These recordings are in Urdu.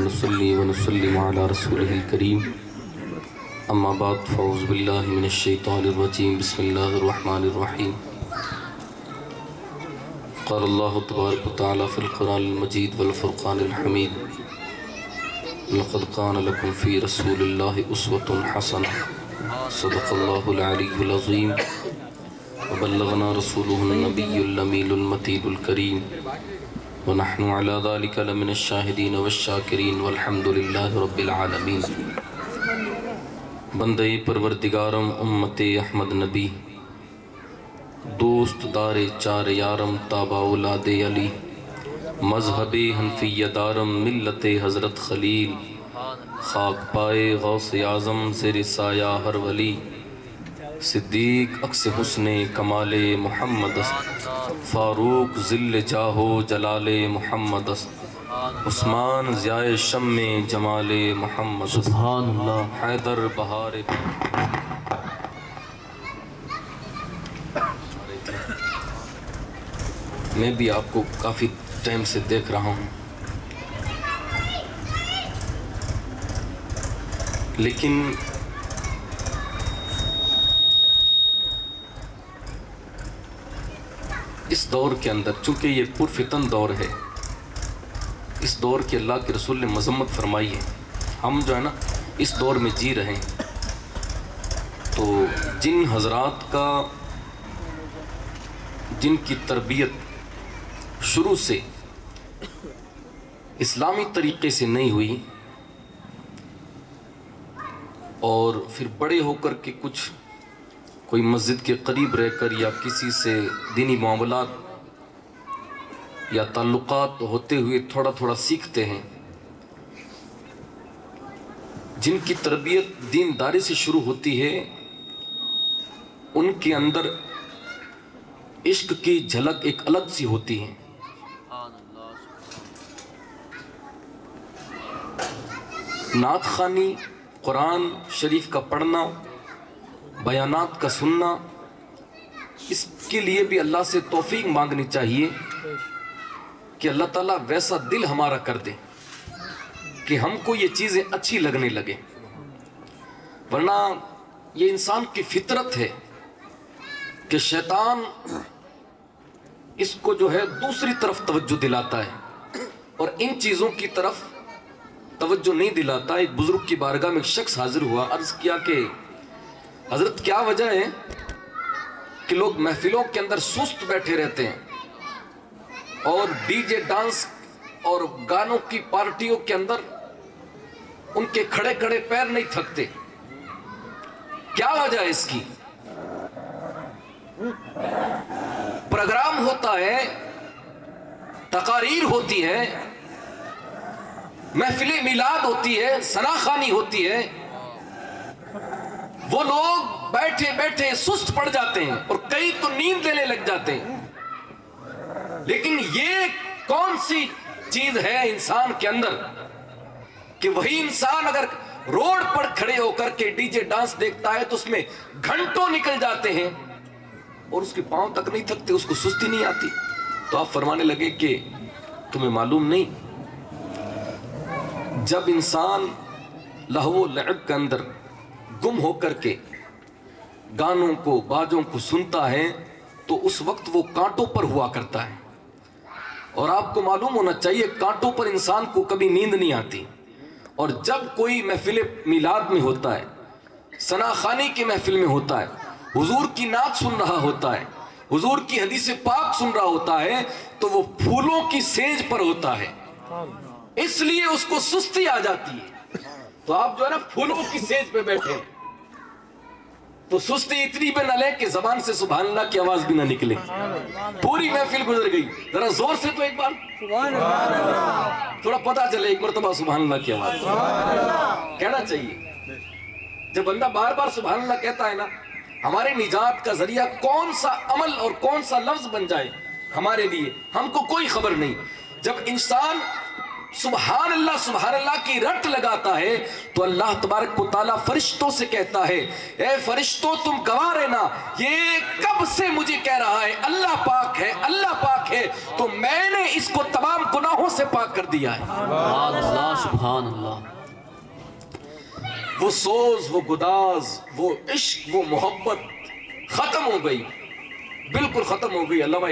ونصلي ونسلم على رسوله الكريم اما بعد فاعوذ بالله من الشيطان الرجيم بسم الله الرحمن الرحيم قال الله تبارك وتعالى في القرآن المجيد والفرقان الحميد لقد كان لكم في رسول الله أسوة حسنة صدق الله العلي العظيم وبلغنا رسوله النبي الأمين المتين الكريم ونحن على ذلك لمن الشاهدين والشاكرين والحمد لله رب العالمين بندے پروردگارم امت احمد نبی دوست دار چار یارم تابع اولاد علی مذہب حنفیہ دارم ملت حضرت خلیل خاک پائے غوث اعظم زیر سایہ ہر ولی صدیق عکس حسن کمال محمد فاروق ذل جاہو جلال محمد عثمان ضیاء شم جمال محمد سبحان اللہ حیدر بہار میں بھی آپ کو کافی ٹائم سے دیکھ رہا ہوں، لیکن اس دور کے اندر چونکہ یہ پرفتن دور ہے، اس دور کے اللہ کے رسول نے مذمت فرمائی ہے، ہم جو ہے نا اس دور میں جی رہے ہیں، تو جن حضرات کا جن کی تربیت شروع سے اسلامی طریقے سے نہیں ہوئی اور پھر بڑے ہو کر کے کچھ کوئی مسجد کے قریب رہ کر یا کسی سے دینی معاملات یا تعلقات ہوتے ہوئے تھوڑا تھوڑا سیکھتے ہیں، جن کی تربیت دینداری سے شروع ہوتی ہے ان کے اندر عشق کی جھلک ایک الگ سی ہوتی ہے۔ نعت خوانی، قرآن شریف کا پڑھنا، بیانات کا سننا، اس کے لیے بھی اللہ سے توفیق مانگنی چاہیے کہ اللہ تعالیٰ ویسا دل ہمارا کر دے کہ ہم کو یہ چیزیں اچھی لگنے لگے، ورنہ یہ انسان کی فطرت ہے کہ شیطان اس کو جو ہے دوسری طرف توجہ دلاتا ہے اور ان چیزوں کی طرف توجہ نہیں دلاتا۔ ایک بزرگ کی بارگاہ میں ایک شخص حاضر ہوا، عرض کیا کہ حضرت کیا وجہ ہے کہ لوگ محفلوں کے اندر سست بیٹھے رہتے ہیں اور ڈی جے ڈانس اور گانوں کی پارٹیوں کے اندر ان کے کھڑے کھڑے پیر نہیں تھکتے، کیا وجہ ہے اس کی؟ پروگرام ہوتا ہے، تقاریر ہوتی ہے، محفل میلاد ہوتی ہے، ثنا خوانی ہوتی ہے، وہ لوگ بیٹھے بیٹھے سست پڑ جاتے ہیں اور کئی تو نیند لینے لگ جاتے ہیں، لیکن یہ کون سی چیز ہے انسان کے اندر کہ وہی انسان اگر روڈ پر کھڑے ہو کر کے ڈی جے ڈانس دیکھتا ہے تو اس میں گھنٹوں نکل جاتے ہیں اور اس کے پاؤں تک نہیں تھکتے، اس کو سستی نہیں آتی۔ تو آپ فرمانے لگے کہ تمہیں معلوم نہیں، جب انسان لہو و لعب کے اندر گم ہو کر کے گانوں کو باجوں کو سنتا ہے تو اس وقت وہ کانٹوں پر ہوا کرتا ہے، اور آپ کو معلوم ہونا چاہیے کانٹوں پر انسان کو کبھی نیند نہیں آتی، اور جب کوئی محفل میلاد میں ہوتا ہے، ثنا خوانی کی محفل میں ہوتا ہے، حضور کی نعت سن رہا ہوتا ہے، حضور کی حدیث پاک سن رہا ہوتا ہے، تو وہ پھولوں کی سیج پر ہوتا ہے، اس لیے اس کو سستی آ جاتی ہے۔ تو آپ جو ہے نا پھولوں کی سیج پہ بیٹھے تو سستی اتنی پہ نہ لے کہ زبان سے سبحان اللہ کی آواز بھی نہ نکلے، پوری محفل گزر گئی، ذرا زور سے تو ایک بار تھوڑا پتہ چلے، ایک مرتبہ سبحان اللہ کی آواز کہنا چاہیے۔ جب بندہ بار بار سبحان اللہ کہتا ہے نا، ہمارے نجات کا ذریعہ کون سا عمل اور کون سا لفظ بن جائے ہمارے لیے ہم کو کوئی خبر نہیں۔ جب انسان سبحان اللہ کی رٹ لگاتا ہے تو اللہ تبارک و تعالیٰ فرشتوں سے کہتا ہے اے فرشتوں تم گواہ رہنا یہ کب سے مجھے کہہ رہا ہے اللہ پاک ہے اللہ پاک ہے، تو میں نے اس کو تمام گناہوں سے پاک کر دیا ہے۔ سبحان اللہ سبحان اللہ۔ وہ سوز، وہ گداز، وہ عشق، وہ محبت ختم ہو گئی، بالکل ختم ہو گئی۔ علامہ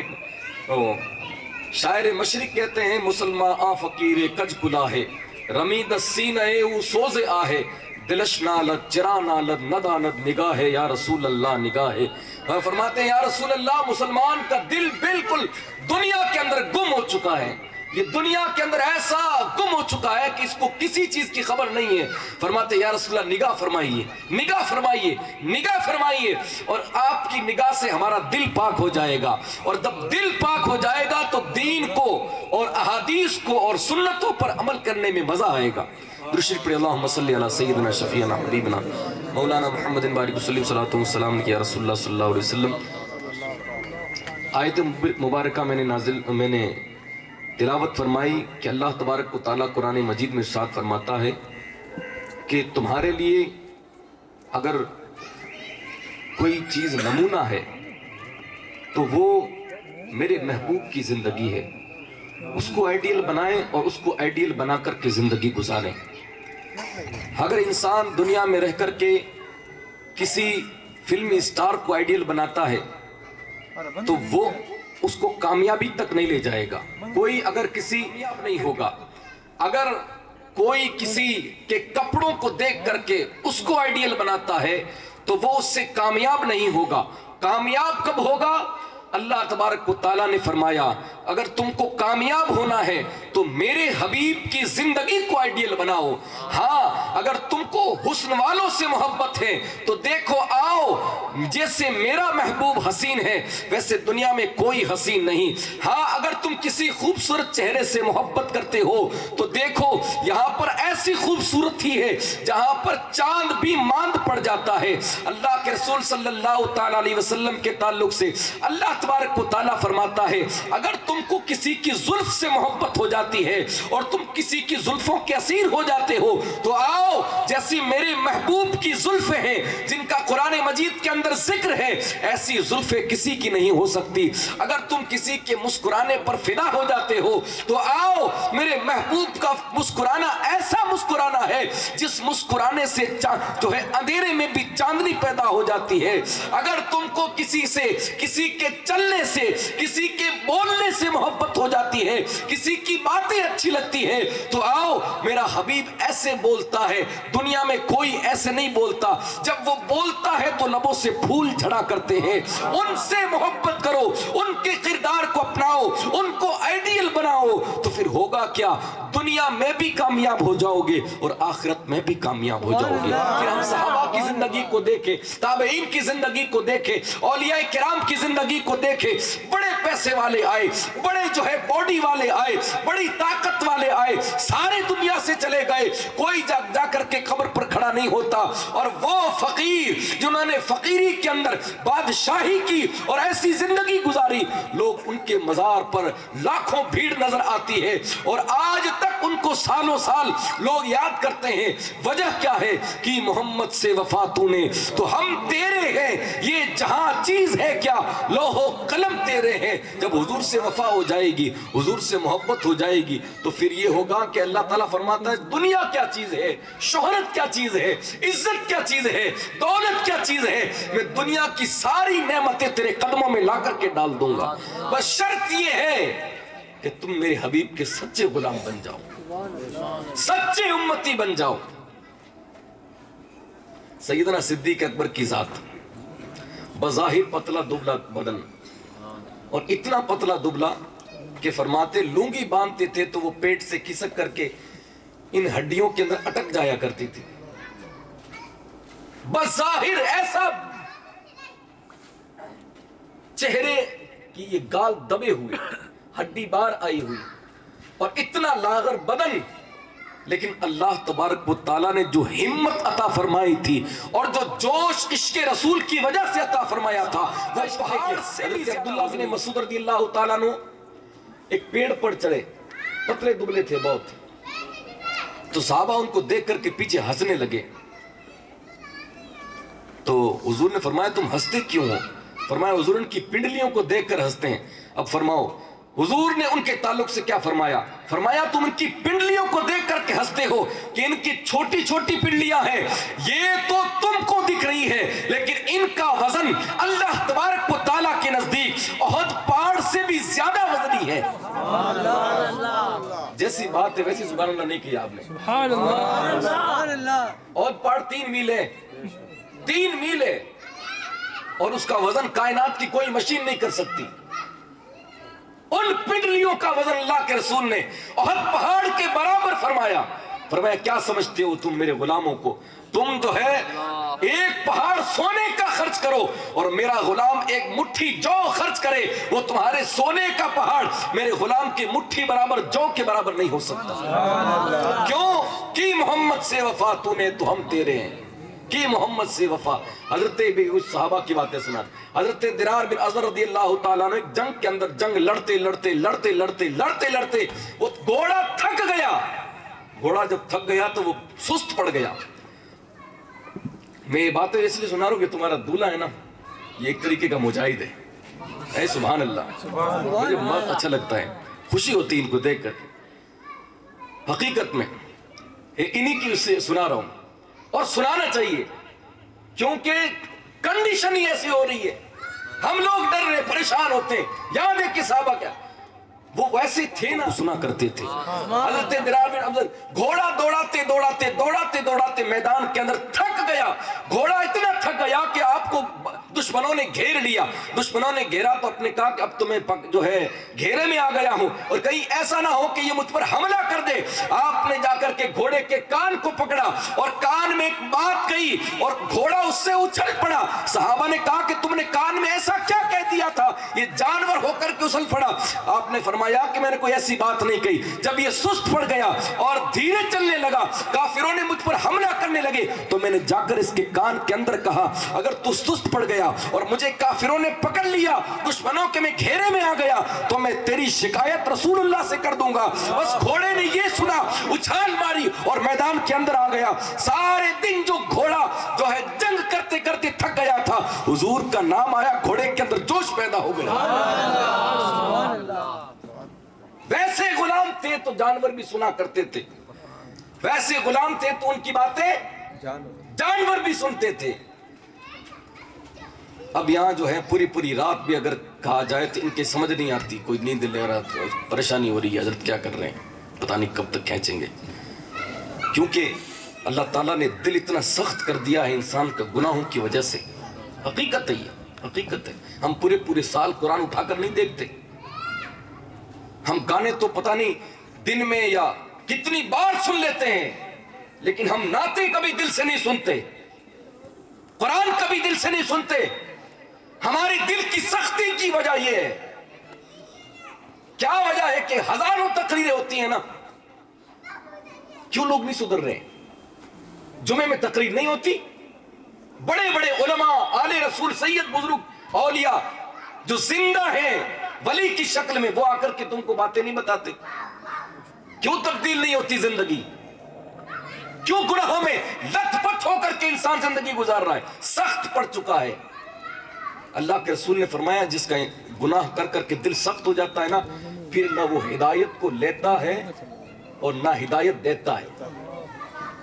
شاعر مشرق کہتے ہیں مسلمان آ فقیر کج کلا ہے رمید السینہ او سوز آہے دلش نالت چرا نالت ندانت نگاہ یا رسول اللہ نگاہ۔ وہ فرماتے ہیں یا رسول اللہ مسلمان کا دل بالکل دنیا کے اندر گم ہو چکا ہے، یہ دنیا کے اندر ایسا گم ہو چکا ہے کہ اس کو کسی چیز کی خبر نہیں ہے۔ فرماتے ہیں یا رسول اللہ نگاہ فرمائیے نگاہ فرمائیے نگاہ فرمائیے، اور آپ کی نگاہ سے ہمارا دل پاک ہو جائے گا، اور جب دل پاک ہو جائے گا تو دین کو اور احادیث کو اور سنتوں پر عمل کرنے میں مزہ آئے گا۔ درود شریف پڑھیں اللہم صلی علی سیدنا شفیعنا حبیبنا مولانا محمد بارک وسلم صلاۃ والسلام یا رسول اللہ صلی اللہ علیہ وسلم۔ آیت مبارکہ میں نے تلاوت فرمائی کہ اللہ تبارک و تعالیٰ قرآن مجید میں ارشاد فرماتا ہے کہ تمہارے لیے اگر کوئی چیز نمونہ ہے تو وہ میرے محبوب کی زندگی ہے، اس کو آئیڈیل بنائیں اور اس کو آئیڈیل بنا کر کے زندگی گزاریں۔ اگر انسان دنیا میں رہ کر کے کسی فلمی اسٹار کو آئیڈیل بناتا ہے تو وہ اس کو کامیابی تک نہیں لے جائے گا۔ کوئی اگر کسی کامیاب نہیں ہوگا، اگر کوئی کسی کے کپڑوں کو دیکھ کر کے اس کو آئیڈیل بناتا ہے تو وہ اس سے کامیاب نہیں ہوگا۔ کامیاب کب ہوگا؟ اللہ تبارک و تعالیٰ نے فرمایا اگر تم کو کامیاب ہونا ہے تو میرے حبیب کی زندگی کو آئیڈیل بناؤ۔ ہاں اگر تم کو حسن والوں سے محبت ہے تو دیکھو آؤ جیسے میرا محبوب حسین ہے ویسے دنیا میں کوئی حسین نہیں۔ ہاں اگر تم کسی خوبصورت چہرے سے محبت کرتے ہو تو دیکھو یہاں پر ایسی خوبصورتی ہے جہاں پر چاند بھی ماند پڑ جاتا ہے۔ اللہ کے رسول صلی اللہ تعالیٰ علیہ وسلم کے تعلق سے اللہ تبارک و تعالیٰ فرماتا ہے اگر تم کو کسی کی زلف سے محبت ہو جاتی ہے اور تم کسی کی زلفوں کے اسیر ہو جاتے ہو تو آؤ جیسی میرے محبوب کی زلفیں ہیں جن کا قرآن مجید کے اندر ذکر ہے ایسی زلفیں کسی کی نہیں ہو سکتی۔ اگر تم کسی کے مسکرانے پر فدا ہو جاتے ہو تو آؤ میرے محبوب کا مسکرانا ایسا مسکرانا ہے جس مسکرانے سے جو ہے اندھیرے میں بھی چاندنی پیدا ہو جاتی ہے۔ اگر تم کو کسی سے کسی کے چلنے سے کسی کے بولنے سے محبت ہو جاتی ہے کسی کی باتیں اچھی لگتی ہے تو آؤ میرا حبیب ایسے بولتا ہے دنیا میں کوئی ایسے نہیں بولتا، جب وہ بولتا ہے تو لبوں سے پھول جھڑا کرتے ہیں۔ ان سے محبت کرو، ان کے کردار کو اپناؤ، ان کو آئیڈیل بناؤ تو پھر ہوگا کیا دنیا میں بھی کامیاب ہو جاؤ گے اور آخرت میں بھی کامیاب ہو جاؤ گے۔ پھر ہم صحابہ کی زندگی کو دیکھیں، تابعین کی زندگی کو دیکھیں، اولیاء کرام کی زندگی کو دیکھیں، بڑے پیسے والے آئے، بڑے جو ہے باڈی والے آئے، بڑی طاقت والے آئے، سارے دنیا سے چلے گئے، کوئی جا کر کے قبر پر کھڑا نہیں ہوتا، اور وہ فقیر جنہوں نے فقیری کے اندر بادشاہی کی اور ایسی زندگی گزاری لوگ ان کے مزار پر لاکھوں بھیڑ نظر آتی ہے اور آج تک ان کو سالوں سال لوگ یاد کرتے ہیں۔ وجہ کیا ہے کہ محمد سے وفا تو نے تو ہم تیرے ہیں، یہ جہاں چیز ہے کیا لوح و قلم تیرے ہیں۔ جب حضور سے وفا ہو جائے گی، حضور سے محبت ہو جائے گی تو پھر یہ ہوگا کہ اللہ تعالیٰ فرماتا ہے دنیا کیا چیز ہے، شہرت کیا چیز ہے، عزت کیا چیز ہے، دولت کیا چیز ہے، میں دنیا کی ساری نعمتیں تیرے قدموں میں لا کر کے ڈال دوں گا، بس شرط یہ ہے کہ تم میرے حبیب کے سچے غلام بن جاؤ، سچے امتی بن جاؤ۔ سیدنا صدیق اکبر کی ذات بظاہر پتلا دبلا بدن اور اتنا پتلا دبلا کہ فرماتے لونگی باندھتے تھے تو وہ پیٹ سے کھسک کر کے ان ہڈیوں کے اندر اٹک جایا کرتی تھی۔ بظاہر ایسا چہرے کی یہ گال دبے ہوئے، ہڈی بار آئی ہوئی اور اتنا لاغر بدن، لیکن اللہ تبارک و تعالیٰ نے جو ہمت عطا فرمائی تھی اور جو جوش عشق رسول کی وجہ سے عطا فرمایا تھا وہ پہاڑ سے بھی عبداللہ بن مسعود رضی اللہ تعالیٰ عنہ ایک پیڑ پر چڑھے، پتلے دبلے تھے بہت، تو صحابہ ان کو دیکھ کر کے پیچھے ہنسنے لگے. تو حضور نے فرمایا تم ہنستے کیوں ہو؟ فرمایا حضور ان کی پنڈلیوں کو دیکھ کر ہنستے ہیں. اب فرماؤ حضور نے ان کے تعلق سے کیا فرمایا؟ فرمایا تم ان کی پنڈلیوں کو دیکھ کر کے ہنستے ہو کہ ان کی چھوٹی چھوٹی پنڈلیاں ہیں, یہ تو تم کو دکھ رہی ہے, لیکن ان کا وزن اللہ تبارک و تعالیٰ کے نزدیک احد پہاڑ سے بھی زیادہ وزنی ہے. جیسی بات ہے ویسی سبحان اللہ نہیں کیا آپ نے. احد پہاڑ 3 میل ہے, 3 میل ہے, اور اس کا وزن کائنات کی کوئی مشین نہیں کر سکتی. ان پنڈلیوں کا وزن اللہ کے رسول نے احد پہاڑ کے برابر فرمایا. فرمایا کیا سمجھتے ہو تم میرے غلاموں کو؟ تم جو ہے ایک پہاڑ سونے کا خرچ کرو اور میرا غلام ایک مٹھی جو خرچ کرے, وہ تمہارے سونے کا پہاڑ میرے غلام کے مٹھی برابر جو کے برابر نہیں ہو سکتا. کیوں کی محمد سے وفا تو نے تو ہم تیرے ہیں, کی محمد سے وفا. حضرت صحابہ کی باتیں سنا. حضرت درار بن ازر رضی اللہ تعالیٰ نے جنگ کے اندر جنگ لڑتے لڑتے لڑتے لڑتے لڑتے لڑتے وہ گھوڑا تھک گیا. گھوڑا جب تھک گیا تو وہ سست پڑ گیا. میں یہ باتیں اس لیے سنا رہا ہوں کہ تمہارا دولہا ہے نا, یہ ایک طریقے کا مجاہد ہے. اے سبحان اللہ, مجھے بہت اچھا لگتا ہے, خوشی ہوتی ہے ان کو دیکھ کر. حقیقت میں انہی کی اسے سنا رہا ہوں اور سنانا چاہیے, کیونکہ کنڈیشن ہی ایسی ہو رہی ہے. ہم لوگ ڈر رہے پریشان ہوتے ہیں. یاد ہے کہ صحابہ کیا وہ ویسے تھے نا, سنا کرتے تھے. حضرت درار بن ابزر گھوڑا دوڑاتے دوڑاتے دوڑاتے دوڑاتے میدان کے اندر تھک گیا. گھوڑا اتنا تھک گیا کہ آپ کو دشمنوں نے گھیر لیا. دشمنوں نے گھیرا تو اپنے کہا کہ اب تو میں جو ہے گھیرے میں آ گیا ہوں اور کہیں ایسا نہ ہو کہ یہ مجھ پر حملہ کر دے. آپ نے جا کر کے گھوڑے کے کان کو پکڑا اور کان میں ایک بات کہی اور گھوڑا اس سے اچھل پڑا. صحابہ نے کہا کہ تم نے کان میں ایسا کیا کہہ دیا تھا, یہ جانور ہو کر کے اچھل پڑا. آپ نے فرمایا کہ میں نے کوئی ایسی بات نہیں کہی. جب یہ سست پڑ گیا اور دھیرے چلنے لگا, کافروں نے مجھ پر حملہ کرنے لگے, تو میں نے جا کر اس کے کان کے اندر کہا اگر تو سست پڑ گیا اور مجھے کافروں نے پکڑ لیا, دشمنوں کے میں گھیرے میں آ گیا, تو میں تیری شکایت رسول اللہ سے کر دوں گا. بس گھوڑے نے یہ سنا, اچھال ماری اور میدان کے اندر آ گیا. سارے دن جو گھوڑا جو ہے جنگ کرتے کرتے تھک گیا تھا, حضور کا نام آیا, گھوڑے کے اندر جوش پیدا ہو گیا. ویسے غلام تھے تو جانور بھی سنا کرتے تھے, ویسے غلام تھے تو ان کی باتیں جانور بھی سنتے تھے. اب یہاں جو ہے پوری رات بھی اگر کہا جائے تو ان کے سمجھ نہیں آتی, کوئی نیند لے رہا, پریشانی ہو رہی ہے, حضرت کیا کر رہے ہیں, پتہ نہیں کب تک کھینچیں گے. کیونکہ اللہ تعالیٰ نے دل اتنا سخت کر دیا ہے انسان کا گناہوں کی وجہ سے. حقیقت ہے یہ, حقیقت ہے. ہم پورے سال قرآن اٹھا کر نہیں دیکھتے. ہم گانے تو پتہ نہیں دن میں یا کتنی بار سن لیتے ہیں, لیکن ہم نعتیں کبھی دل سے نہیں سنتے, قرآن کبھی دل سے نہیں سنتے. ہماری دل کی سختی کی وجہ یہ ہے. کیا وجہ ہے کہ ہزاروں تقریریں ہوتی ہیں نا, کیوں لوگ نہیں سدھر رہے؟ جمعے میں تقریر نہیں ہوتی, بڑے بڑے علماء, آل رسول, سید, بزرگ, اولیاء جو زندہ ہیں ولی کی شکل میں, وہ آ کر کے تم کو باتیں نہیں بتاتے. کیوں تبدیل نہیں ہوتی زندگی؟ کیوں گناہوں میں لت پت ہو کر کے انسان زندگی گزار رہا ہے؟ سخت پڑ چکا ہے. اللہ کے رسول نے فرمایا جس کا گناہ کر کر کے دل سخت ہو جاتا ہے نا, پھر نہ وہ ہدایت کو لیتا ہے اور نہ ہدایت دیتا ہے.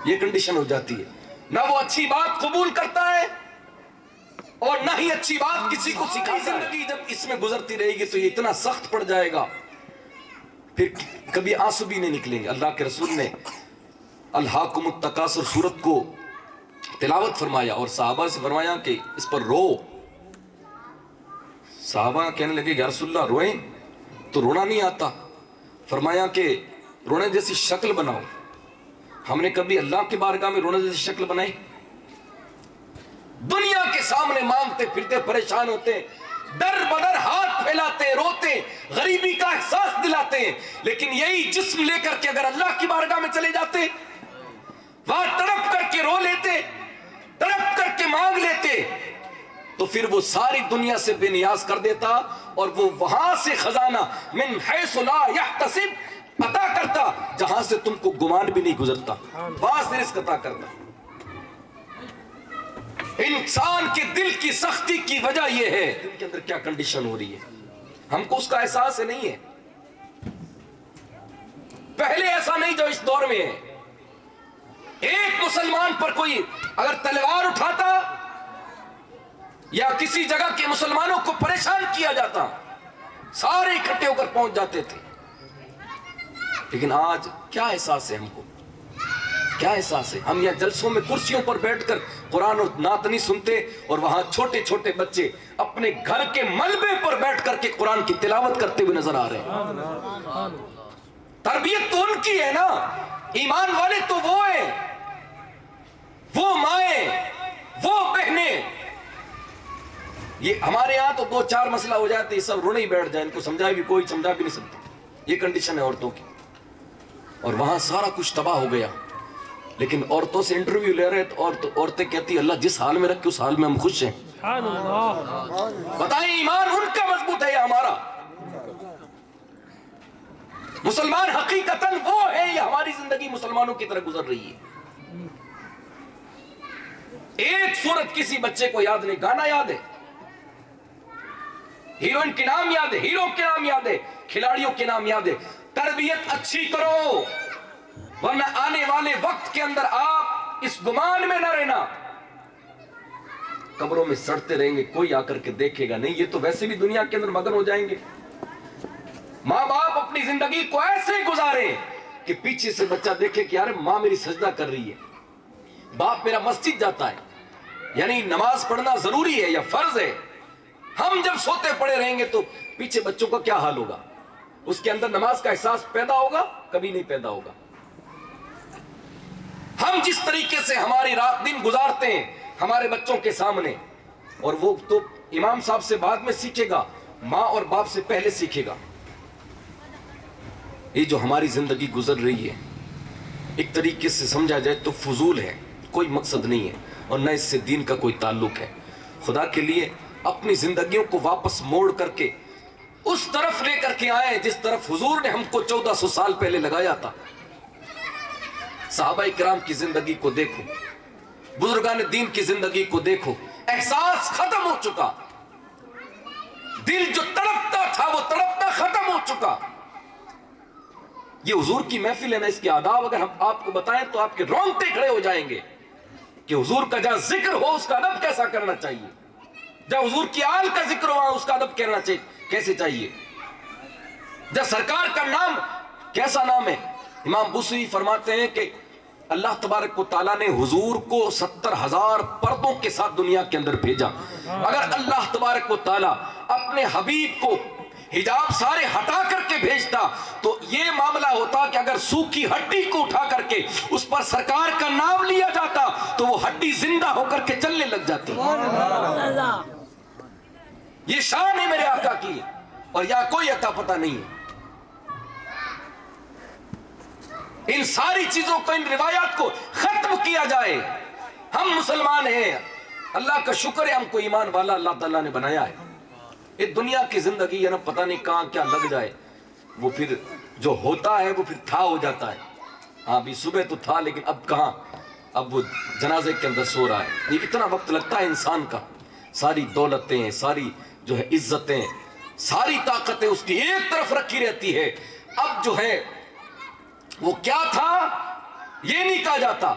یہ کنڈیشن ہو جاتی ہے. نہ وہ اچھی بات قبول کرتا ہے اور نہ ہی اچھی بات کسی کو سکھاتا ہے. زندگی جب اس میں گزرتی رہے گی تو یہ اتنا سخت پڑ جائے گا, پھر کبھی آنسو بھی نہیں نکلیں گے. اللہ کے رسول نے الہاکم التکاثر سورت کو تلاوت فرمایا اور صحابہ سے فرمایا کہ اس پر رو. صحابہ کہنے لگے یا رسول اللہ روئیں تو رونا نہیں آتا. فرمایا کہ رونے جیسی شکل بناؤ. ہم نے کبھی اللہ کے بارگاہ میں رونے جیسی شکل بنائی؟ دنیا کے سامنے مانگتے پھرتے, پریشان ہوتے, در بدر ہاتھ پھیلاتے, روتے, غریبی کا احساس دلاتے ہیں, لیکن یہی جسم لے کر کے اگر اللہ کی بارگاہ میں چلے جاتے, وہاں تڑپ کر کے رو لیتے, تڑپ کر کے مانگ لیتے, تو پھر وہ ساری دنیا سے بے نیاز کر دیتا اور وہ وہاں سے خزانہ من حیث لا یحتسب عطا کرتا جہاں سے تم کو گمان بھی نہیں گزرتا، وہاں سے رزق عطا کرتا۔ انسان کے دل کی سختی کی وجہ یہ ہے دل کے اندر کیا کنڈیشن ہو رہی ہے، ہم کو اس کا احساس نہیں ہے۔ پہلے ایسا نہیں جو اس دور میں ہے، ایک مسلمان پر کوئی اگر تلوار اٹھاتا یا کسی جگہ کے مسلمانوں کو پریشان کیا جاتا سارے اکٹھے ہو کر پہنچ جاتے تھے۔ لیکن آج کیا احساس ہے، ہم کو کیا احساس ہے؟ ہم یہاں جلسوں میں کرسیوں پر بیٹھ کر قرآن اور نعت نہیں سنتے، اور وہاں چھوٹے چھوٹے بچے اپنے گھر کے ملبے پر بیٹھ کر کے قرآن کی تلاوت کرتے ہوئے نظر آ رہے ہیں۔ تربیت تو ان کی ہے نا، ایمان والے تو وہ ہیں، وہ مائیں، وہ بہنیں۔ یہ ہمارے یہاں تو 2-4 مسئلہ ہو جاتے، یہ سب رونے ہی بیٹھ جائیں، ان کو سمجھا بھی کوئی سمجھا بھی نہیں سکتا۔ یہ کنڈیشن ہے عورتوں کی، اور وہاں سارا کچھ تباہ ہو گیا۔ لیکن عورتوں سے انٹرویو لے رہے تو عورتیں کہتی اللہ جس حال میں رکھے اس حال میں ہم خوش ہیں۔ بتائیں ایمان ان کا مضبوط ہے یا ہمارا؟ مسلمان حقیقتاً وہ ہے یا ہماری زندگی مسلمانوں کی طرح گزر رہی ہے؟ ایک صورت کسی بچے کو یاد نہیں، گانا یاد ہے، ہیروئن کے نام یاد ہے، ہیرو کے نام یاد ہے، کھلاڑیوں کے نام یاد ہے۔ تربیت اچھی کرو، ورنہ آنے والے وقت کے اندر آپ اس گمان میں نہ رہنا قبروں میں سڑتے رہیں گے، کوئی آ کر کے دیکھے گا نہیں۔ یہ تو ویسے بھی دنیا کے اندر مگن ہو جائیں گے۔ ماں باپ اپنی زندگی کو ایسے گزارے کہ پیچھے سے بچہ دیکھے کہ یار ماں میری سجدہ کر رہی ہے، باپ میرا مسجد جاتا ہے، یعنی نماز پڑھنا ضروری ہے یا فرض ہے۔ ہم جب سوتے پڑے رہیں گے تو پیچھے بچوں کا کیا حال ہوگا؟ اس کے اندر نماز کا احساس پیدا ہوگا؟ کبھی نہیں پیدا ہوگا۔ ہم جس طریقے سے ہماری رات دن گزارتے ہیں ہمارے بچوں کے سامنے، اور وہ تو امام صاحب سے بعد میں سیکھے گا، ماں اور باپ سے پہلے سیکھے گا۔ یہ جو ہماری زندگی گزر رہی ہے ایک طریقے سے سمجھا جائے تو فضول ہے، کوئی مقصد نہیں ہے، اور نہ اس سے دین کا کوئی تعلق ہے۔ خدا کے لیے اپنی زندگیوں کو واپس موڑ کر کے اس طرف لے کر کے آئے جس طرف حضور نے ہم کو 1400 سال پہلے لگایا تھا۔ صحابہ کرام کی زندگی کو دیکھو، بزرگان دین کی زندگی کو دیکھو، احساس ختم ہو چکا، دل جو تڑپتا تھا وہ تڑپنا ختم ہو چکا۔ یہ حضور کی محفل ہے نا، اس کے آداب اگر ہم آپ کو بتائیں تو آپ کے رونگٹے کھڑے ہو جائیں گے کہ حضور کا جہاں ذکر ہو اس کا ادب کیسا کرنا چاہیے، جہاں حضور کی آل کا ذکر ہو اس کا ادب کرنا چاہیے کیسے چاہیے، جہاں سرکار کا نام کیسا نام ہے۔ امام بوصیری فرماتے ہیں کہ اللہ تبارک و تعالیٰ نے حضور کو 70,000 پردوں کے ساتھ دنیا کے اندر بھیجا۔ اگر اللہ تبارک و تعالیٰ اپنے حبیب کو حجاب سارے ہٹا کر کے بھیجتا تو یہ معاملہ ہوتا کہ اگر سوکھی ہڈی کو اٹھا کر کے اس پر سرکار کا نام لیا جاتا تو وہ ہڈی زندہ ہو کر کے چلنے لگ جاتی۔ یہ شان ہے میرے آقا کی، اور یا کوئی عطا پتہ نہیں ہے۔ ان ساری چیزوں کو، ان روایات کو ختم کیا جائے۔ ہم مسلمان ہیں، اللہ کا شکر ہے ہم کو ایمان والا اللہ تعالیٰ نے بنایا ہے۔ یہ دنیا کی زندگی ہے نا، پتہ نہیں کہاں کیا لگ جائے، وہ پھر جو ہوتا ہے وہ پھر تھا ہو جاتا ہے۔ ہاں بھی صبح تو تھا لیکن اب کہاں، اب وہ جنازے کے اندر سو رہا ہے۔ یہ اتنا وقت لگتا ہے انسان کا، ساری دولتیں، ساری جو ہے عزتیں، ساری طاقتیں اس کی ایک طرف رکھی رہتی ہے۔ اب جو ہے وہ کیا تھا یہ نہیں کہا جاتا،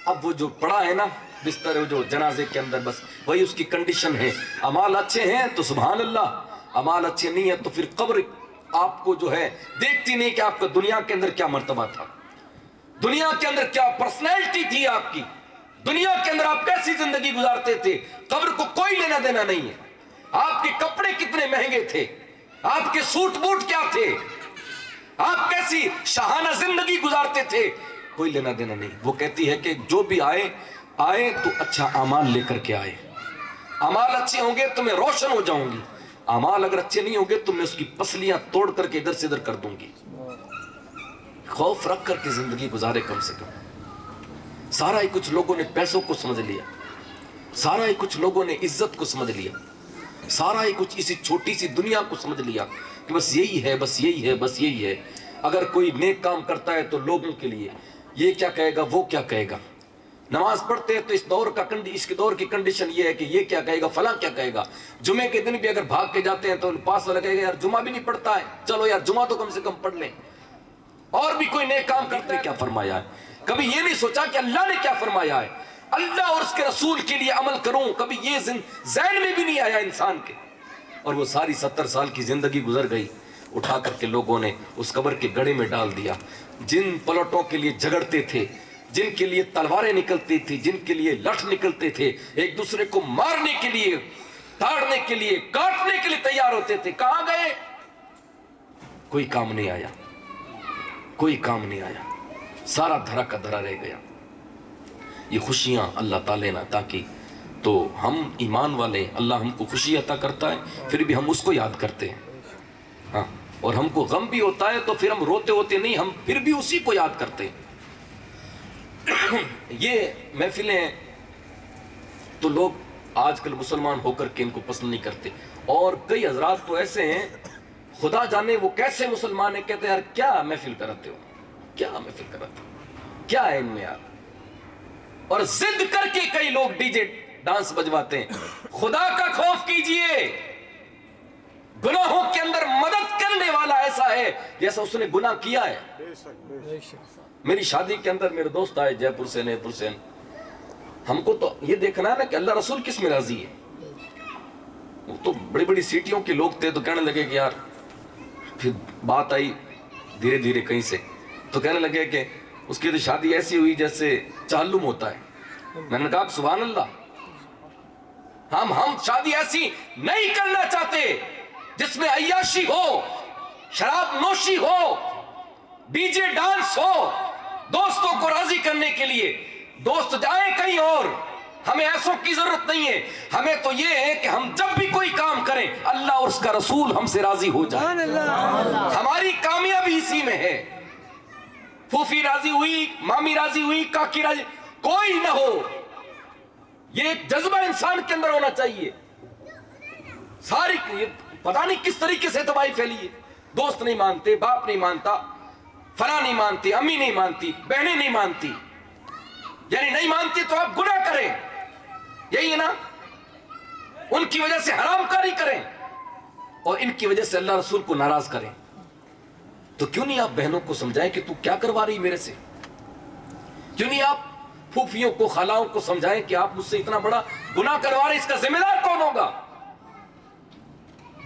اب وہ جو پڑا ہے نا بستر جو جنازے کے اندر، بس وہی اس کی کنڈیشن ہے۔ اعمال اچھے ہیں تو سبحان اللہ، اعمال اچھے نہیں ہیں تو پھر قبر آپ کو جو ہے دیکھتی نہیں کہ آپ کا دنیا کے اندر کیا مرتبہ تھا، دنیا کے اندر کیا پرسنالٹی تھی آپ کی، دنیا کے اندر آپ کیسی زندگی گزارتے تھے۔ قبر کو کوئی لینا دینا نہیں ہے۔ آپ کے کپڑے کتنے مہنگے تھے، آپ کے سوٹ بوٹ کیا تھے، آپ کیسی شاہانہ زندگی گزارتے تھے، کوئی لینا دینا نہیں۔ وہ کہتی ہے کہ جو بھی آئے تو اچھا اعمال لے کر کے آئے، اعمال اچھے ہوں گے تو میں روشن ہو جاؤں گی، اعمال اگر اچھے نہیں ہوں گے تو میں اس کی پسلیاں توڑ کر کے ادھر سے ادھر کر دوں گی۔ خوف رکھ کر کے زندگی گزارے کم سے کم۔ سارا ہی کچھ لوگوں نے پیسوں کو سمجھ لیا، سارا ہی کچھ لوگوں نے عزت کو سمجھ لیا، سارا ہی کچھ اسی چھوٹی سی دنیا کو سمجھ لیا کہ بس یہی ہے، بس یہی ہے، بس یہی ہے۔ اگر کوئی نیک کام کرتا ہے تو لوگوں کے لیے یہ کیا کہے گا وہ کیا کہے گا، نماز پڑھتے ہیں تو اس کے دور کی کنڈیشن یہ ہے کہ یہ کیا کہے گا فلاں کیا کہے گا، جمعے کے دن بھی اگر بھاگ کے جاتے ہیں تو پاس والا کہے گا یار جمعہ بھی نہیں پڑھتا ہے، چلو یار جمعہ تو کم سے کم پڑھ لیں، اور بھی کوئی نیک کام کرتے ہیں کیا فرمایا ہے، کبھی یہ نہیں سوچا کہ اللہ نے کیا فرمایا ہے، اللہ اور اس کے رسول کے لیے عمل کروں، کبھی یہ ذہن میں بھی نہیں آیا انسان کے، اور وہ ساری 70 سال کی زندگی گزر گئی، اٹھا کر کے لوگوں نے اس قبر کے گڑھے میں ڈال دیا۔ جن پلٹوں کے لیے جھگڑتے تھے، جن کے لیے تلواریں نکلتی تھی، جن کے لیے لٹھ نکلتے تھے، ایک دوسرے کو مارنے کے لیے، تاڑنے کے لیے، کاٹنے کے لیے تیار ہوتے تھے، کہاں گئے؟ کوئی کام نہیں آیا، کوئی کام نہیں آیا، سارا دھرا کا دھرا رہ گیا۔ یہ خوشیاں اللہ تعالیٰ نے عطا کی تو ہم ایمان والے، اللہ ہم کو خوشی عطا کرتا ہے پھر بھی ہم اس کو یاد کرتے ہیں، ہاں، اور ہم کو غم بھی ہوتا ہے تو پھر ہم روتے ہوتے نہیں، ہم پھر بھی اسی کو یاد کرتے ہیں۔ یہ محفلیں تو لوگ آج کل مسلمان ہو کر کے ان کو پسند نہیں کرتے، اور کئی حضرات تو ایسے ہیں خدا جانے وہ کیسے مسلمان ہیں، کہتے ہیں یار کیا محفل کراتے ہو، کیا محفل کراتے ہو، کیا ہے ان میں یار، اور ضد کر کے کئی لوگ ڈی جے ڈانس بجواتے ہیں۔ خدا کا خوف کیجئے، گناہوں کے اندر مدد کرنے والا ایسا ہے جیسا اس نے گناہ کیا ہے۔ میری شادی کے اندر میرے دوست آئے جے پور سے، نئے پور سے، ہم کو تو یہ دیکھنا ہے نا کہ اللہ رسول کس میں راضی ہے۔ وہ تو بڑی بڑی سیٹیوں کے لوگ تھے تو کہنے لگے کہ یار، پھر بات آئی دھیرے دھیرے کہیں سے تو کہنے لگے کہ اس کی تو شادی ایسی ہوئی جیسے چہلم ہوتا ہے۔ میں نے کہا سبحان اللہ، ہم شادی ایسی نہیں کرنا چاہتے جس میں عیاشی ہو، شراب نوشی ہو، ڈی جے ڈانس ہو، دوستوں کو راضی کرنے کے لیے دوست جائیں کہیں اور، ہمیں ایسوں کی ضرورت نہیں ہے، ہمیں تو یہ ہے کہ ہم جب بھی کوئی کام کریں اللہ اور اس کا رسول ہم سے راضی ہو جائے، ہماری کامیابی اسی میں ہے۔ پھوفی راضی ہوئی، مامی راضی ہوئی، کاکی راضی، کوئی نہ ہو، یہ ایک جذبہ انسان کے اندر ہونا چاہیے۔ ساری پتہ نہیں کس طریقے سے تباہی پھیلی ہے، دوست نہیں مانتے، باپ نہیں مانتا، فلاں نہیں مانتی، امی نہیں مانتی، بہنیں نہیں مانتی، یعنی نہیں مانتی تو آپ گناہ کریں، یہی ہے نا، ان کی وجہ سے حرام کاری کریں اور ان کی وجہ سے اللہ رسول کو ناراض کریں، تو کیوں نہیں آپ بہنوں کو سمجھائیں کہ تو کیا کروا رہی میرے سے، کیوں نہیں آپ پھوپھیوں کو، خالاؤں کو سمجھائیں کہ آپ مجھ سے اتنا بڑا گناہ کروا رہے، اس کا ذمہ دار کون ہوگا،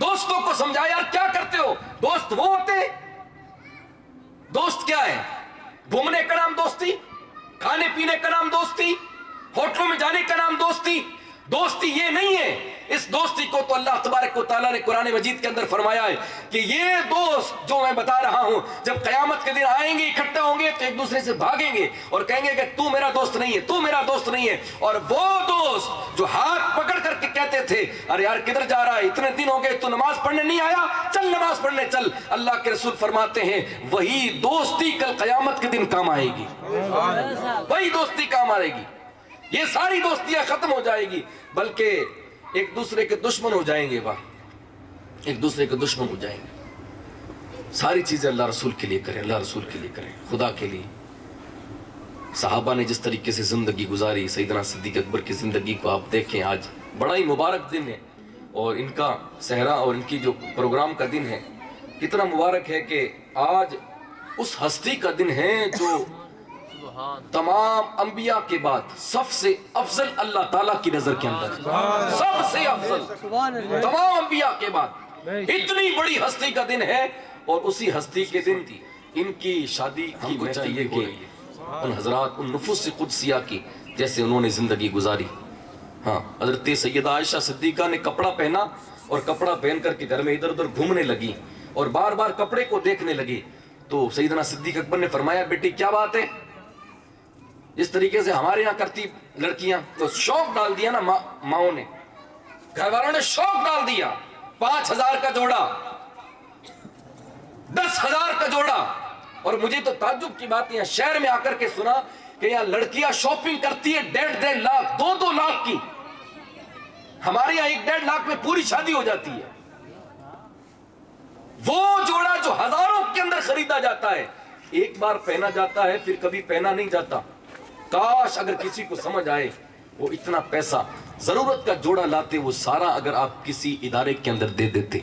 دوستوں کو سمجھائیں یار کیا کرتے ہو، دوست وہ ہوتے ہیں، دوست کیا ہے، گھومنے کا نام دوستی، کھانے پینے کا نام دوستی، ہوٹلوں میں جانے کا نام دوستی، دوستی یہ نہیں ہے۔ اس دوستی کو تو اللہ تبارک و تعالیٰ نے قرآن مجید کے اندر فرمایا ہے کہ یہ دوست جو میں بتا رہا ہوں جب قیامت کے دن آئیں گے، اکٹھا ہوں گے تو ایک دوسرے سے بھاگیں گے اور کہیں گے کہ تو میرا دوست نہیں ہے، تو میرا دوست نہیں ہے، اور وہ دوست جو ہاتھ پکڑ کر کے کہتے تھے ارے یار کدھر جا رہا ہے، اتنے دن ہو گئے تو نماز پڑھنے نہیں آیا، چل نماز پڑھنے چل، اللہ کے رسول فرماتے ہیں وہی دوستی کل قیامت کے دن کام آئے گی، وہی دوستی کام آئے گی، یہ ساری دوستیاں ختم ہو جائے گی، بلکہ ایک دوسرے کے دشمن ہو جائیں گے، ایک دوسرے کے دشمن ہو جائیں گے۔ ساری چیزیں اللہ رسول کے لیے کریں، اللہ رسول کے لیے کریں، خدا کے لیے۔ صحابہ نے جس طریقے سے زندگی گزاری، سیدنا صدیق اکبر کی زندگی کو آپ دیکھیں، آج بڑا ہی مبارک دن ہے، اور ان کا صحرا اور ان کی جو پروگرام کا دن ہے کتنا مبارک ہے کہ آج اس ہستی کا دن ہے جو تمام انبیاء کے بعد سب سے افضل اللہ تعالیٰ کی نظر کے اندر، سب سے افضل تمام انبیاء کے بعد اتنی بڑی ہستی کا دن ہے، اور اسی ہستی کے دن ان کی شادی کی چاہیے کہ ان حضرات، ان نفوس قدسیہ کی جیسے انہوں نے زندگی گزاری۔ ہاں، حضرت سیدہ عائشہ صدیقہ نے کپڑا پہنا اور کپڑا پہن کر کے گھر میں ادھر ادھر گھومنے لگی اور بار بار کپڑے کو دیکھنے لگی، تو سیدنا صدیق اکبر نے فرمایا بیٹی کیا بات ہے، اس طریقے سے ہمارے یہاں کرتی لڑکیاں، تو شوق ڈال دیا نا ماؤں نے، گھر والوں نے شوق ڈال دیا، 5,000 کا جوڑا، 10,000 کا جوڑا، اور مجھے تو تعجب کی بات ہے شہر میں آ کر کے سنا کہ یہاں لڑکیاں شاپنگ کرتی ہے 1.5 لاکھ 2 لاکھ کی، ہمارے یہاں 1.5 لاکھ میں پوری شادی ہو جاتی ہے، وہ جوڑا جو ہزاروں کے اندر خریدا جاتا ہے، ایک بار پہنا جاتا ہے پھر کبھی پہنا نہیں جاتا. کاش اگر کسی کو سمجھ آئے، وہ اتنا پیسہ ضرورت کا جوڑا لاتے، وہ سارا اگر آپ کسی ادارے کے اندر دے دیتے.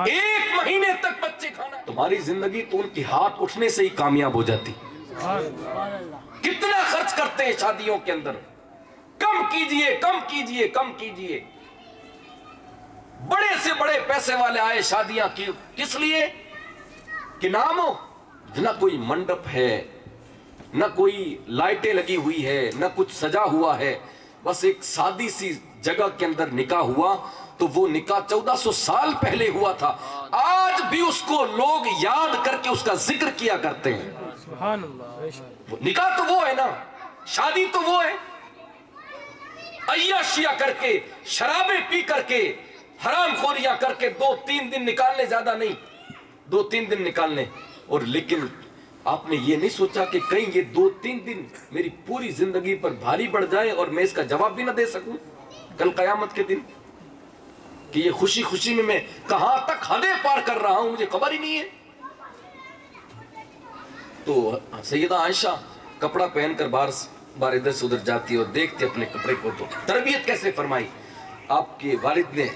ایک مہینے تک بچے کھانا، تمہاری زندگی تو ان کے ہاتھ اٹھنے سے ہی کامیاب ہو جاتی. کتنا خرچ کرتے ہیں شادیوں کے اندر، کم کیجئے کم کیجئے کم کیجئے. بڑے سے بڑے پیسے والے آئے شادیاں کی، کس لیے کہ نام ہو. نہ کوئی منڈپ ہے، نہ کوئی لائٹیں لگی ہوئی ہے، نہ کچھ سجا ہوا ہے، بس ایک سادی سی جگہ کے اندر نکاح ہوا. تو وہ نکاح 1400 سال پہلے ہوا تھا، آج بھی اس کو لوگ یاد کر کے اس کا ذکر کیا کرتے ہیں. سبحان اللہ. نکاح تو وہ ہے نا، شادی تو وہ ہے. عیاشیاں کر کے، شرابیں پی کر کے، حرام خوریاں کر کے 2-3 دن نکالنے، زیادہ نہیں 2-3 دن نکالنے. اور لیکن آپ نے یہ نہیں سوچا کہ کہیں یہ 2-3 دن میری پوری زندگی پر بھاری پڑ جائے اور میں اس کا جواب بھی نہ دے سکوں کل قیامت کے دن، کہ یہ خوشی خوشی میں کہاں تک حدیں پار کر رہا ہوں مجھے خبر ہی نہیں ہے. تو سیدہ عائشہ کپڑا پہن کر بار ادھر سے ادھر جاتی اور دیکھتے اپنے کپڑے کو. تو تربیت کیسے فرمائی آپ کے والد نے،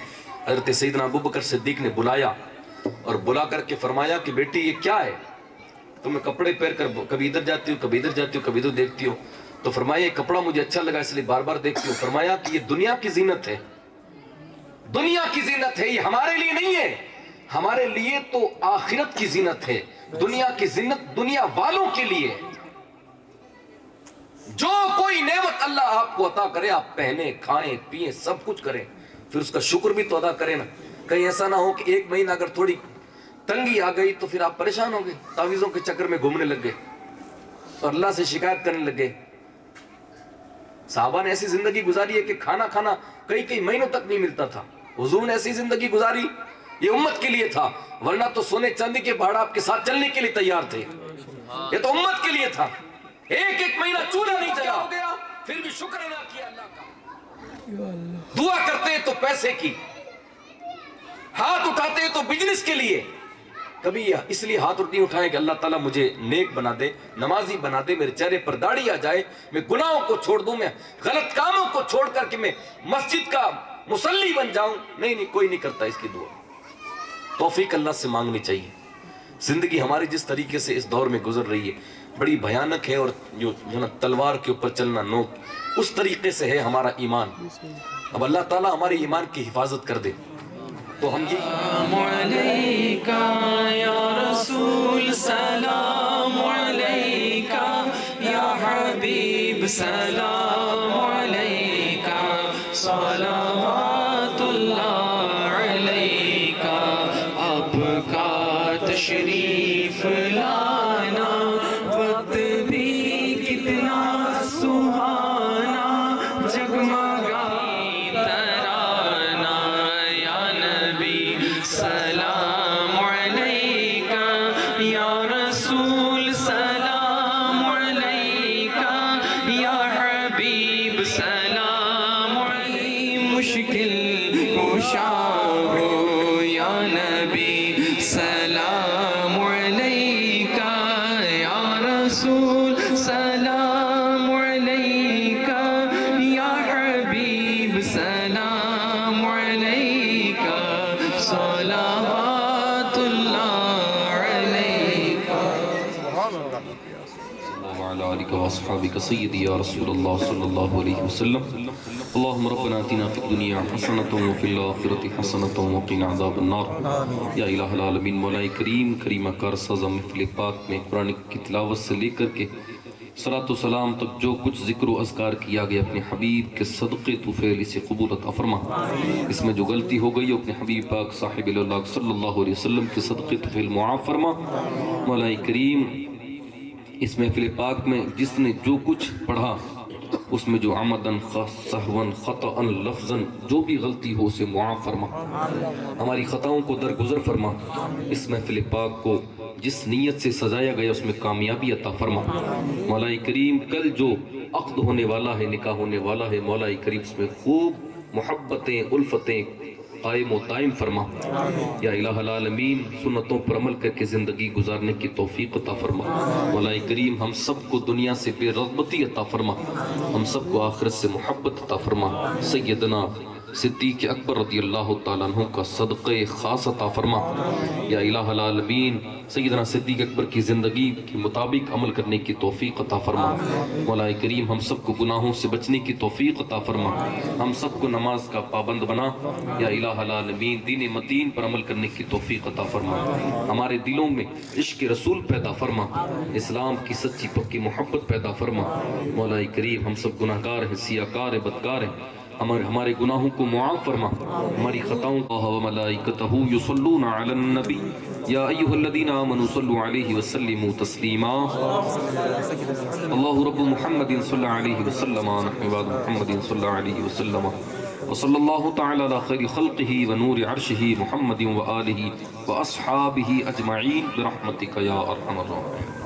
حضرت سیدنا ابوبکر صدیق نے بلایا اور بلا کر کے فرمایا کہ بیٹی یہ کیا ہے، تمہیں کپڑے پہن کر کبھی ادھر جاتی ہو کبھی ادھر جاتی ہو کبھی ادھر دیکھتی ہو. تو فرمایا یہ کپڑا مجھے اچھا لگا اس لیے بار بار دیکھتی ہوں. فرمایا کہ یہ دنیا کی زینت ہے، دنیا کی زینت ہے، یہ ہمارے لیے نہیں ہے، ہمارے لیے تو آخرت کی زینت ہے. دنیا کی زینت دنیا والوں کے لیے. جو کوئی نعمت اللہ آپ کو عطا کرے آپ پہنے کھائیں پیئیں سب کچھ کریں، پھر اس کا شکر بھی تو ادا کریں نا. کہیں ایسا نہ ہو کہ ایک مہینہ اگر تھوڑی تنگی آ گئی تو پھر آپ پریشان ہو گئے، تعویذوں کے چکر میں گھومنے لگ گئے اور اللہ سے شکایت کرنے لگ گئے. صحابہ نے ایسی زندگی گزاری ہے کہ کھانا کئی مہینوں تک نہیں ملتا تھا. حضور نے ایسی زندگی گزاری، یہ امت کے لیے تھا، ورنہ تو سونے چاندی کے پہاڑ آپ کے ساتھ چلنے کے لیے تیار تھے. یہ تو امت کے لیے تھا. ایک مہینہ چولہا نہیں جلا ہو گیا پھر بھی شکر ادا کیا اللہ کا. دعا کرتے ہیں تو پیسے کی، ہاتھ اٹھاتے ہیں تو بزنس کے لیے. کبھی اس لیے ہاتھ نہیں اٹھائیں کہ اللہ تعالیٰ مجھے نیک بنا دے، نمازی بنا دے، میرے چہرے پر داڑھی آ جائے، میں گناہوں کو چھوڑ دوں، میں غلط کاموں کو چھوڑ کر کے میں مسجد کا مصلی بن جاؤں. نہیں کوئی نہیں کرتا اس کی دعا. توفیق اللہ سے مانگنی چاہیے. زندگی ہماری جس طریقے سے اس دور میں گزر رہی ہے بڑی بھیانک ہے، اور جو تلوار کے اوپر چلنا نوک، اس طریقے سے ہے ہمارا ایمان. اب اللہ تعالیٰ ہمارے ایمان کی حفاظت کر دے. تو ہم سلام علیکہ یا رسول، سلام علیکہ یا حبیب، سلام علیکہ صلوات اللہ علیکہ. آپ کا تشریف لانا وقت بھی کتنا سہانا، جگمگائی ترانہ یا نبی، سلام علیکہ یا رسول، سلام علیکہ یا حبیب، سلام علیکہ. مشکل کشا ہو یا نبی، سلام علیکہ یا رسول، سلام علیکہ یا حبیب، سلام علیکہ صلوات اللہ علیکہ. وعلى آلك وأصحابك سيدي يا رسول الله صلى الله عليه وسلم. اللهم ربنا آتنا في الدنيا حسنة وفي الآخرة حسنة وقنا عذاب النار. یا الہ العالمین، مولا کریم کریمہ کار سازہ محفل پاک میں قرآن کی تلاوت سے لے کر کے صلاۃ و سلام تک جو کچھ ذکر و اذکار کیا گیا اپنے حبیب کے صدقے تو فعل اسے قبول عطا فرما. اس میں جو غلطی ہو گئی اپنے حبیب پاک صاحب اللہ صلی اللہ علیہ وسلم کے صدقے تو فعل معاف فرما. مولا کریم اس محفل پاک میں جس نے جو کچھ پڑھا اس میں جو عمدن سہون خطأ لفظاً جو بھی غلطی ہو اسے معاف فرما، ہماری خطاؤں کو درگزر فرما. اس محفل پاک کو جس نیت سے سجایا گیا اس میں کامیابی عطا فرما. مولا کریم کل جو عقد ہونے والا ہے، نکاح ہونے والا ہے، مولا کریم اس میں خوب محبتیں، الفتیں، قائم و دائم فرما۔ یا الہ العالمین سنتوں پر عمل کر کے زندگی گزارنے کی توفیق عطا فرما۔ مولا کریم ہم سب کو دنیا سے بے رغبتی عطا فرما، ہم سب کو آخرت سے محبت عطا فرما۔ سیدنا صدیق اکبر رضی اللہ تعالیٰ عنہ کا صدقہ خاص عطا فرما۔ یا الہ العالمین سیدنا صدیق اکبر کی زندگی کے مطابق عمل کرنے کی توفیق عطا فرما۔ مولا کریم ہم سب کو گناہوں سے بچنے کی توفیق عطا فرما، ہم سب کو نماز کا پابند بنا۔ یا الہ العالمین دین متین پر عمل کرنے کی توفیق عطا فرما، ہمارے دلوں میں عشق رسول پیدا فرما، اسلام کی سچی پکی محبت پیدا فرما۔ مولا کریم ہم سب گناہگار ہیں، سیاکار ہیں، بدکار ہیں، ہمارے گناہوں کو معاف فرما، ہماری خطاؤں اللہ و ملائکتہ یصلون علی النبی یا ایہا الذین آمنوا صلوا علیہ وسلموا تسلیما۔ اللہ رب محمد صلی علیہ وسلم نحن عباد محمد صلی علیہ وسلم وصلی اللہ تعالی علی خیر خلقہ ونور عرشہ محمد وآلہ واصحابہ اجمعین برحمتک یا ارحم الراحمین۔